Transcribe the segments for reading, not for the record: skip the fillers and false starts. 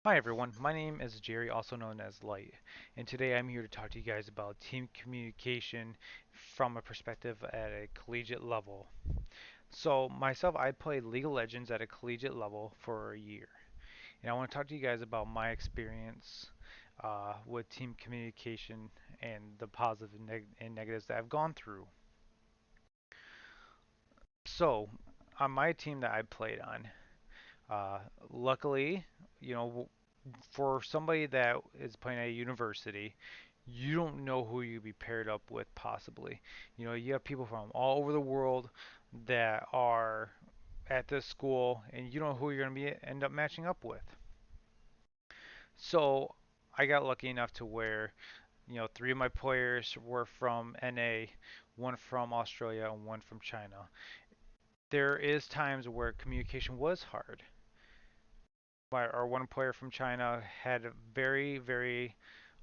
Hi everyone, my name is Jerry, also known as Light, and today I'm here to talk to you guys about team communication from a perspective at a collegiate level. So myself, I played League of Legends at a collegiate level for a year, and I want to talk to you guys about my experience with team communication and the positive and negatives that I've gone through. So on my team that I played on, uh, luckily, you know, for somebody that is playing at a university, you don't know who you'd be paired up with possibly. You know, you have people from all over the world that are at this school, and you don't know who you're going to be end up matching up with. So I got lucky enough to where, three of my players were from NA, one from Australia, and one from China. There is times where communication was hard. Our one player from China had very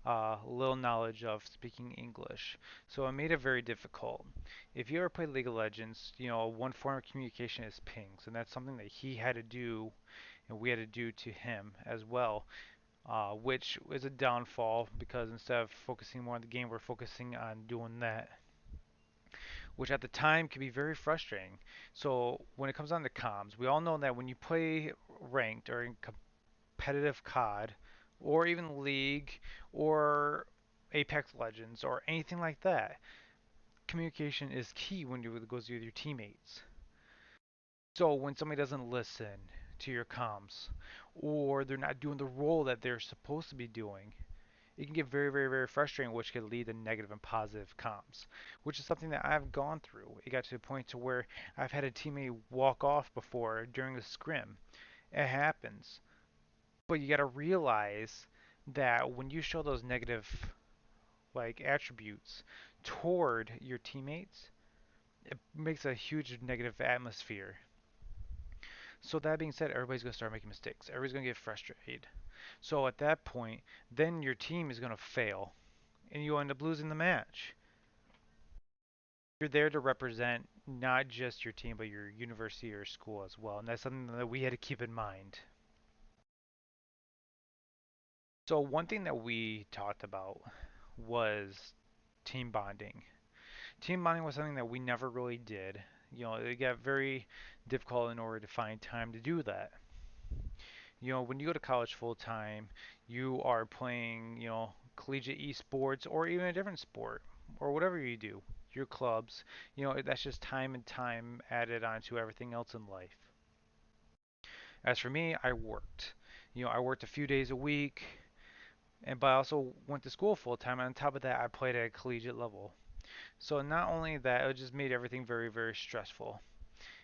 little knowledge of speaking English, so it made it very difficult. If you ever played League of Legends, one form of communication is pings, and that's something that he had to do, and we had to do to him as well, which is a downfall because instead of focusing more on the game, we're focusing on doing that, which at the time can be very frustrating. So when it comes down to comms, we all know that when you play ranked or in competitive COD, or even League, or Apex Legends, or anything like that, communication is key when it goes with your teammates. So when somebody doesn't listen to your comms, or they're not doing the role that they're supposed to be doing, it can get very frustrating, which could lead to negative and positive comms, which is something that I've gone through. It got to the point to where I've had a teammate walk off before during a scrim. It happens. But you got to realize that when you show those negative attributes toward your teammates, it makes a huge negative atmosphere. So that being said, everybody's going to start making mistakes. Everybody's going to get frustrated. So at that point, then your team is going to fail and you end up losing the match. You're there to represent not just your team but your university or school as well, and that's something that we had to keep in mind. So one thing that we talked about was team bonding. Team bonding was something that we never really did. It got very difficult in order to find time to do that. When you go to college full time, you are playing, collegiate esports or even a different sport or whatever you do, your clubs. That's just time and time added onto everything else in life. As for me, I worked. I worked a few days a week, but I also went to school full time. And on top of that, I played at a collegiate level. So not only that, it just made everything very stressful.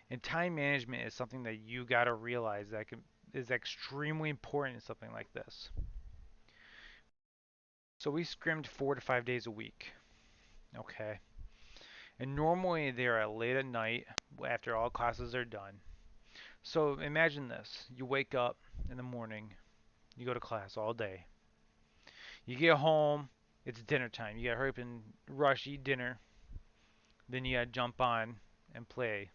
And time management is something that you got to realize is extremely important in something like this. So we scrimmed 4 to 5 days a week. Okay. And normally they're at late at night after all classes are done. So imagine this. You wake up in the morning, you go to class all day. You get home, it's dinner time. You gotta hurry up and rush, eat dinner. Then you gotta jump on and play.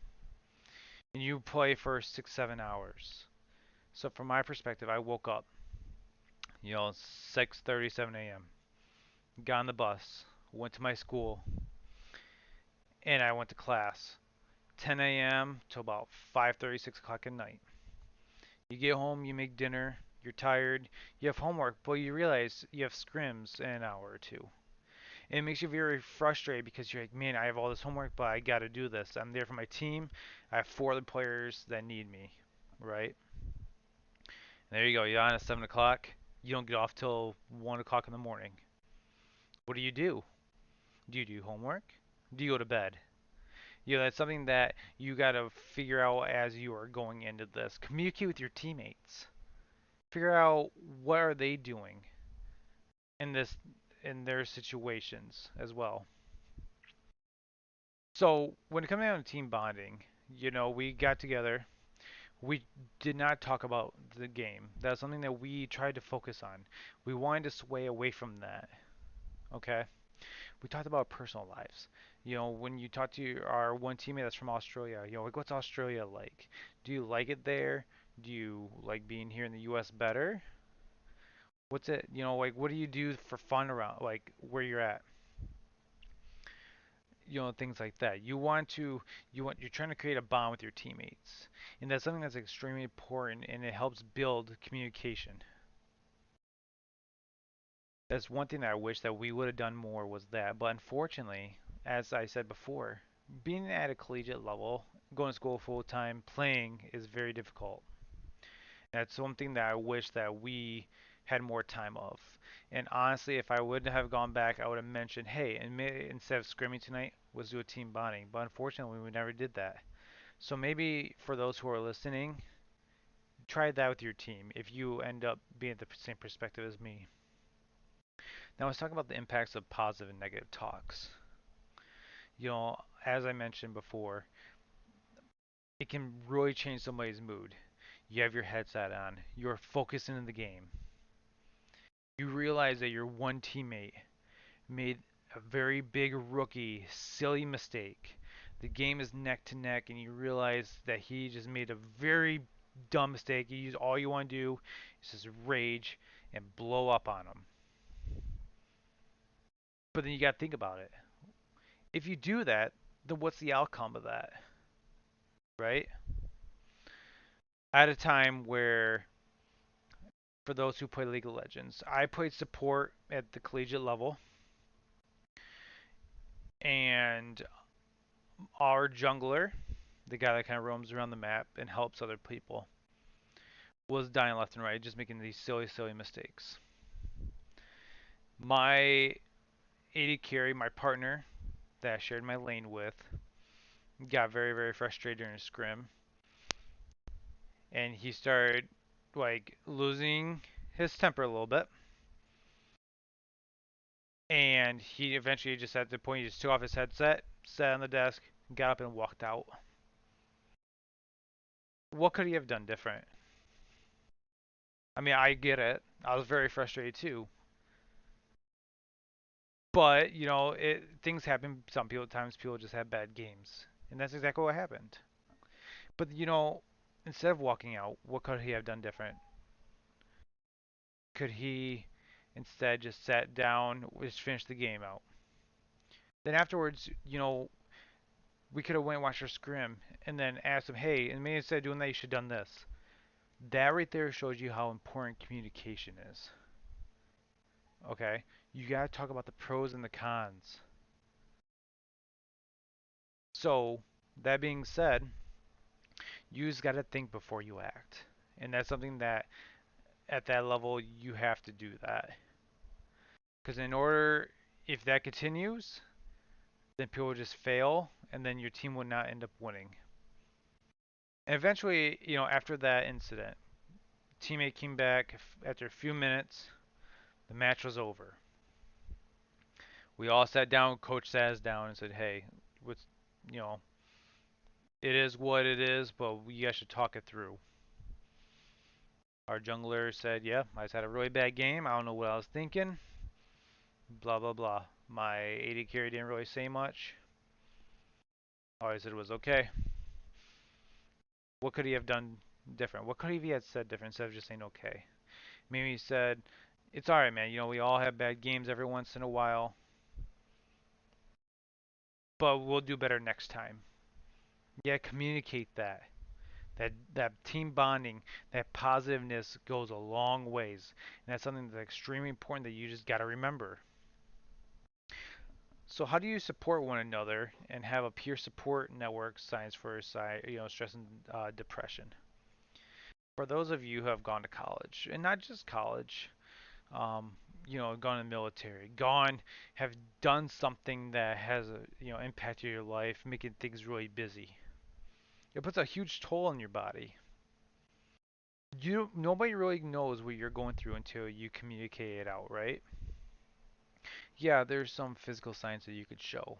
And you play for 6, 7 hours. So from my perspective, I woke up, 6:30, 7 a.m. Got on the bus, went to my school, and I went to class. 10 a.m. to about 5:30, 6 o'clock at night. You get home, you make dinner, you're tired, you have homework, but you realize you have scrims in an hour or two. And it makes you very frustrated because you're like, man, I have all this homework, but I got to do this. I'm there for my team. I have four other players that need me, right? And there you go. You're on at 7 o'clock. You don't get off till 1 o'clock in the morning. What do you do? Do you do homework? Do you go to bed? That's something that you got to figure out as you are going into this. Communicate with your teammates. Figure out what are they doing in this in their situations as well. So when it comes down to team bonding, we got together. We did not talk about the game. That's something that we tried to focus on. We wanted to sway away from that. Okay. We talked about personal lives. When you talk to our one teammate that's from Australia, like what's Australia like? Do you like it there? Do you like being here in the US better? What's it, like what do you do for fun around like where you're at? Things like that. You're trying to create a bond with your teammates. And that's something that's extremely important and it helps build communication. That's one thing that I wish that we would have done more was that. But unfortunately, as I said before, being at a collegiate level, going to school full time, playing is very difficult. That's something that I wish that we had more time of. And honestly, if I would have gone back, I would have mentioned, hey, and instead of scrimming tonight, let's do a team bonding. But unfortunately, we never did that. So maybe for those who are listening, try that with your team if you end up being the same perspective as me. Now let's talk about the impacts of positive and negative talks. As I mentioned before, it can really change somebody's mood. You have your headset on, you're focusing in the game. You realize that your one teammate made a very big rookie, silly mistake. The game is neck to neck, and you realize that he just made a very dumb mistake. All you want to do is just rage and blow up on him. But then you got to think about it. If you do that, then what's the outcome of that, right? At a time where, for those who play League of Legends, I played support at the collegiate level, and our jungler, the guy that kind of roams around the map and helps other people, was dying left and right, just making these silly, silly mistakes. My AD carry, my partner that I shared my lane with, got very, very frustrated during a scrim, and he started like losing his temper a little bit. And he eventually just at the point he just took off his headset, sat on the desk, got up and walked out. What could he have done different? I mean, I get it. I was very frustrated too. But things happen. Some people, times people just have bad games, and that's exactly what happened. But instead of walking out, what could he have done different? Could he instead just sat down, just finished the game out? Then afterwards, we could have went and watched our scrim, and then asked him, hey, and maybe instead of doing that, you should have done this. That right there shows you how important communication is. Okay, you gotta talk about the pros and the cons. So that being said, you just gotta think before you act, and that's something that at that level you have to do that. Because if that continues, then people will just fail, and then your team will not end up winning. And eventually, after that incident, teammate came back after a few minutes. The match was over. We all sat down. Coach sat us down and said, "Hey, what's you know, it is what it is, but we guys should talk it through." Our jungler said, "Yeah, I just had a really bad game. I don't know what I was thinking. Blah blah blah." My AD carry didn't really say much. All I said was, "Okay." What could he have done different? What could he have said different instead of just saying okay? Maybe he said, "It's all right, man. We all have bad games every once in a while, but we'll do better next time." Yeah, communicate that. That team bonding, that positiveness goes a long ways, and that's something that's extremely important that you just got to remember. So, how do you support one another and have a peer support network science for stress and depression? For those of you who have gone to college, and not just college, um, gone in the military, have done something that has impacted your life, making things really busy. It puts a huge toll on your body. Nobody really knows what you're going through until you communicate it out, right? Yeah, there's some physical signs that you could show.